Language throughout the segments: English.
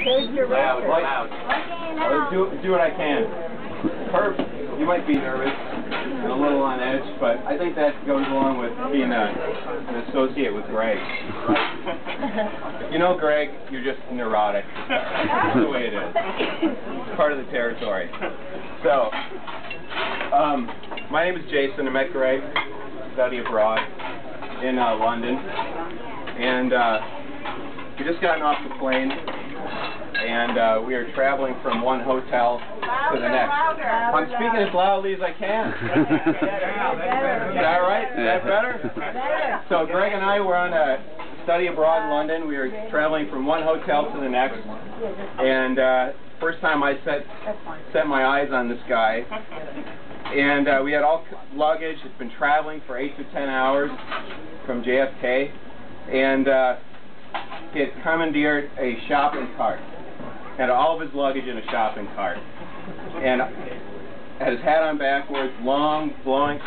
Loud. Do what I can. Herb, you might be nervous and a little on edge, but I think that goes along with being an associate with Greg. You know Greg, you're just neurotic. That's the way it is. It's part of the territory. So, my name is Jason. I met Greg, study abroad in London, and we just gotten off the plane, and we are traveling from one hotel to the next. I'm speaking as loudly as I can. Is that right? Is that better? So Greg and I were on a study abroad in London. We were traveling from one hotel to the next, and first time I set my eyes on this guy, and we had all luggage. It's been traveling for 8 to 10 hours from JFK, and he had commandeered a shopping cart, had all of his luggage in a shopping cart, and had his hat on backwards, long, flowing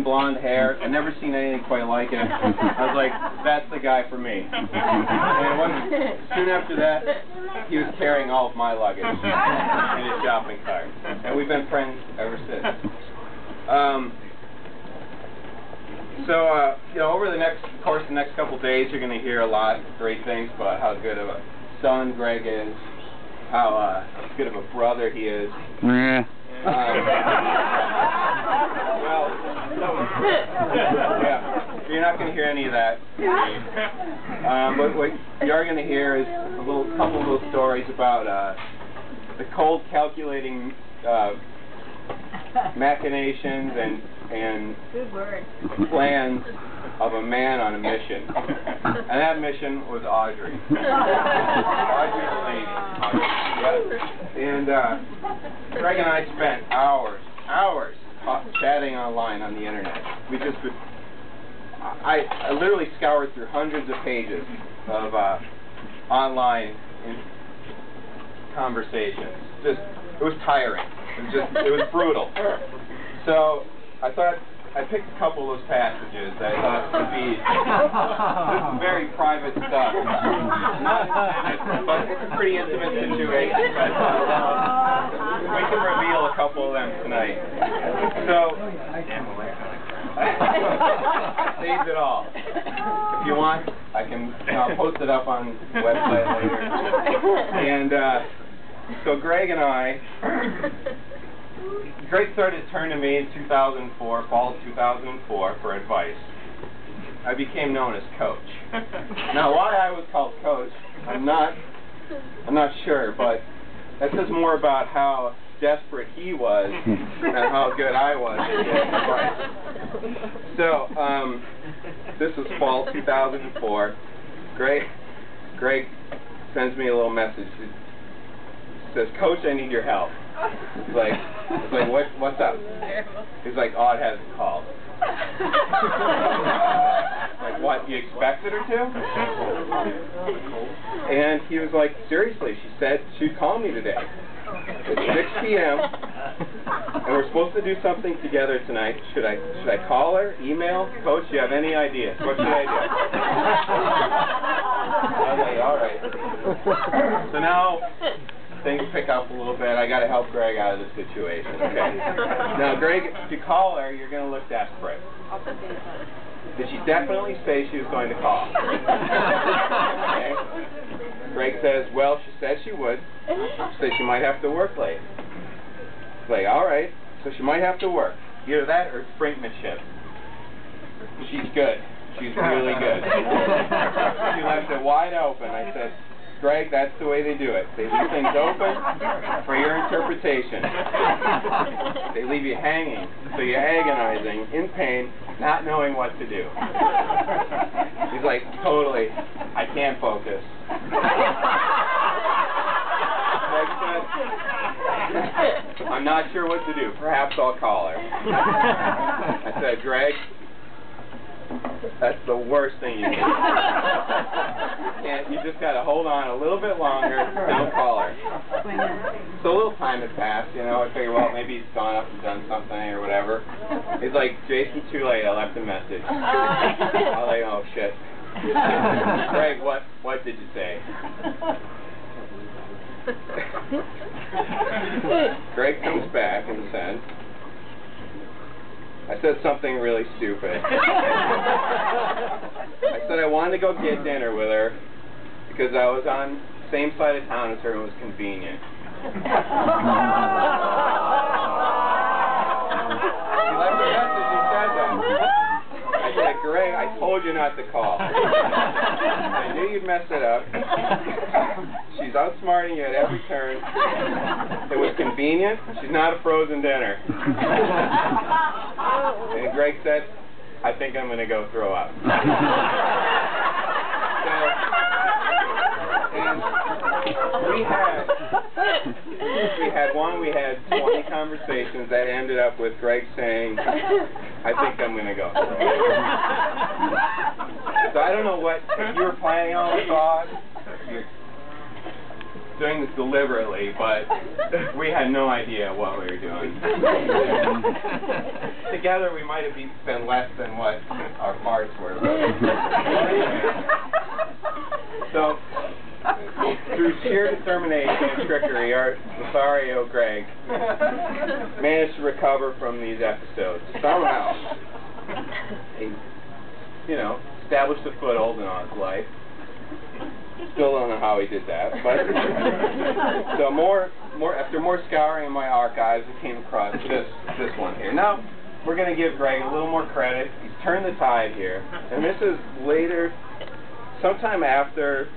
blonde hair. I've never seen anything quite like it. I was like, that's the guy for me. And soon after that, he was carrying all of my luggage in his shopping cart. And we've been friends ever since. You know, over the course of the next couple days, you're going to hear a lot of great things about how good of a son Greg is, how good of a brother he is. Yeah. Yeah, you're not going to hear any of that. But what you are going to hear is a couple of little stories about the cold, calculating machinations and plans of a man on a mission. And that mission was Audrey. Audrey the lady. And Greg and I spent hours chatting online on the internet. I literally scoured through hundreds of pages of online conversations. It was tiring. It was brutal. So I thought I picked a couple of those passages that I thought would be this is very private stuff. But it's a pretty intimate situation. But we can reveal a couple of them tonight. So saved it all. If you want, I'll post it up on the website later. And so Greg started to turn to me in 2004, fall of 2004, for advice. I became known as Coach. Now, why I was called Coach, I'm not sure, but that says more about how desperate he was than how good I was at getting advice. So, this was fall 2004. Greg sends me a little message. He says, "Coach, I need your help." It's like, what's up? He's like, Aud hasn't called. Like, what, you expected her to? And he was like, seriously, she said she'd call me today. It's 6 p.m. and we're supposed to do something together tonight. Should I call her, email? Coach, do you have any ideas? What should I do? Okay, all right. So now things pick up a little bit. I got to help Greg out of the situation. Okay. Now, Greg, if you call her, you're going to look desperate. Did she definitely say she was going to call? Okay. Greg says, well, she said she would. She said she might have to work late. It's like, all right. So she might have to work. Either that or brinkmanship. She's good. She's really good. She left it wide open. I said, Greg, that's the way they do it. They leave things open for your interpretation. They leave you hanging, so you're agonizing, in pain, not knowing what to do. He's like, totally, I can't focus. Greg said, I'm not sure what to do. Perhaps I'll call her. I said, Greg, that's the worst thing you can do. You just got to hold on a little bit longer. Don't call her. So a little time had passed, you know. I figured, well, maybe he's gone up and done something or whatever. He's like, Jason, too late. I left a message. I was like, oh, shit. Greg, what did you say? Greg comes back and said, I said something really stupid. I said I wanted to go get dinner with her because I was on the same side of town as her and it was convenient. She left a message and said that. I said, Greg, I told you not to call. I knew you'd mess it up. She's outsmarting you at every turn. It was convenient. She's not a frozen dinner. And Greg said, I think I'm going to go throw up. We had 20 conversations that ended up with Greg saying, I think I'm going to go throw up. So I don't know what, if you were planning on this thought, you're doing this deliberately, but we had no idea what we were doing. Together we might have been less than what our parts were. So, through sheer determination and trickery, our Lothario Greg managed to recover from these episodes. Somehow, he, established a foothold in his life. Still don't know how he did that, but so after more scouring in my archives, I came across this one here. Now, we're going to give Greg a little more credit. He's turned the tide here, and this is later, sometime after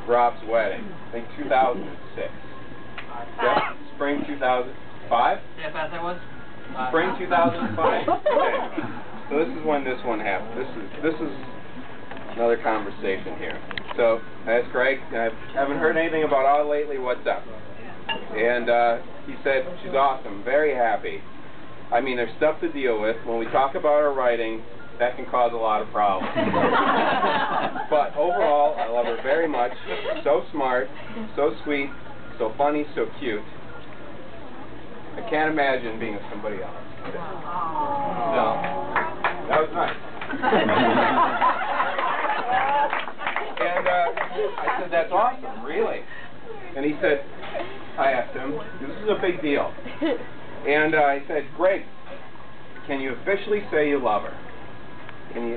Rob's wedding, I think 2006. Yep, spring 2005? Yeah, fast I was? Spring 2005. Okay. So this is when this one happened. This is another conversation here. So I asked Greg, I haven't heard anything about Odd lately, what's up? And he said, she's awesome, very happy. I mean, there's stuff to deal with. When we talk about our writing, that can cause a lot of problems. But overall, I love her very much. So smart, so sweet, so funny, so cute. I can't imagine being with somebody else. So, that was nice. And I said, that's awesome, really. And he said, I asked him, this is a big deal. And I said, Greg, can you officially say you love her? Can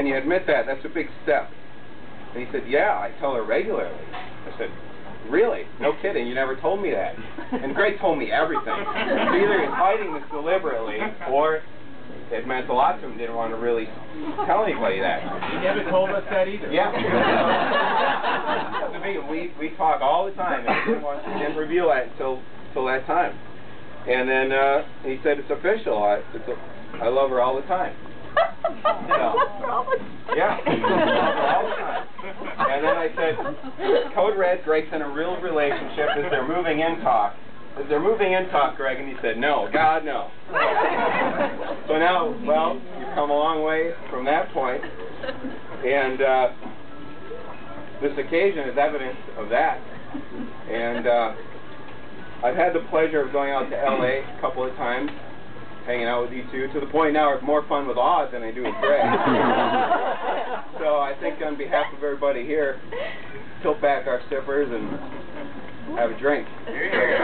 you admit that? That's a big step. And he said, yeah, I tell her regularly. I said, really? No kidding, you never told me that. And Greg told me everything. So either he's hiding this deliberately, or it meant a lot to him, didn't want to really tell anybody that. He never told us that either. Yeah. We talk all the time, and he didn't reveal that until that time. And then he said, it's official. I love her all the time. Yeah. All the time. And then I said, Code Red, Greg's in a real relationship. Is there moving in talk? Is there moving in talk, Greg? And he said, no. God, no. So now, well, you've come a long way from that point. And this occasion is evidence of that. And I've had the pleasure of going out to L.A. a couple of times, hanging out with you two, to the point now I have more fun with Oz than I do with Greg. So I think on behalf of everybody here, tilt back our sippers and have a drink. Cheers.